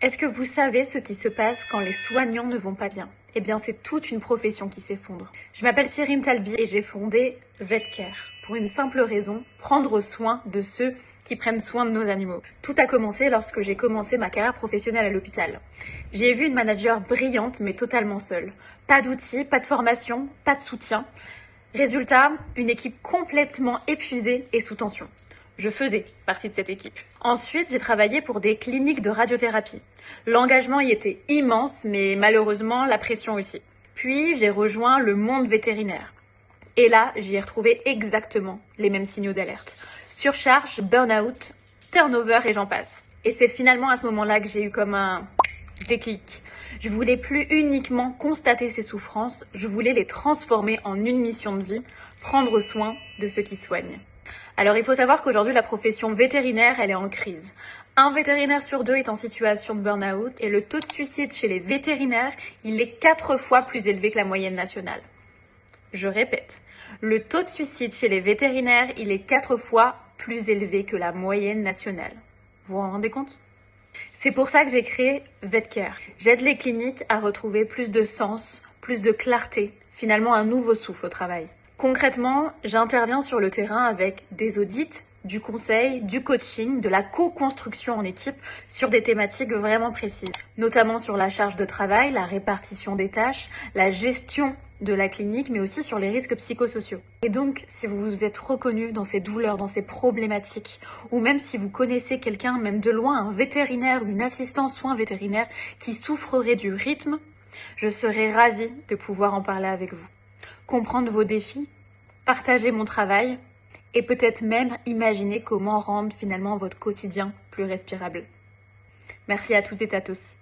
Est-ce que vous savez ce qui se passe quand les soignants ne vont pas bien? Eh bien, c'est toute une profession qui s'effondre. Je m'appelle Cyrine Talbi et j'ai fondé VetCare pour une simple raison, prendre soin de ceux qui prennent soin de nos animaux. Tout a commencé lorsque j'ai commencé ma carrière professionnelle à l'hôpital. J'y ai vu une manager brillante mais totalement seule. Pas d'outils, pas de formation, pas de soutien. Résultat, une équipe complètement épuisée et sous tension. Je faisais partie de cette équipe. Ensuite, j'ai travaillé pour des cliniques de radiothérapie. L'engagement y était immense, mais malheureusement, la pression aussi. Puis, j'ai rejoint le monde vétérinaire. Et là, j'y ai retrouvé exactement les mêmes signaux d'alerte. Surcharge, burn-out, turnover et j'en passe. Et c'est finalement à ce moment-là que j'ai eu comme un déclic. Je voulais plus uniquement constater ces souffrances, je voulais les transformer en une mission de vie, prendre soin de ceux qui soignent. Alors il faut savoir qu'aujourd'hui la profession vétérinaire, elle est en crise. Un vétérinaire sur 2 est en situation de burn-out et le taux de suicide chez les vétérinaires, il est 4 fois plus élevé que la moyenne nationale. Je répète, le taux de suicide chez les vétérinaires, il est 4 fois plus élevé que la moyenne nationale. Vous vous en rendez compte? C'est pour ça que j'ai créé VetCare. J'aide les cliniques à retrouver plus de sens, plus de clarté, finalement un nouveau souffle au travail. Concrètement, j'interviens sur le terrain avec des audits, du conseil, du coaching, de la co-construction en équipe sur des thématiques vraiment précises, notamment sur la charge de travail, la répartition des tâches, la gestion de la clinique, mais aussi sur les risques psychosociaux. Et donc, si vous vous êtes reconnu dans ces douleurs, dans ces problématiques, ou même si vous connaissez quelqu'un, même de loin, un vétérinaire ou une assistante soins vétérinaire qui souffrerait du rythme, je serais ravie de pouvoir en parler avec vous. Comprendre vos défis, partager mon travail et peut-être même imaginer comment rendre finalement votre quotidien plus respirable. Merci à toutes et à tous.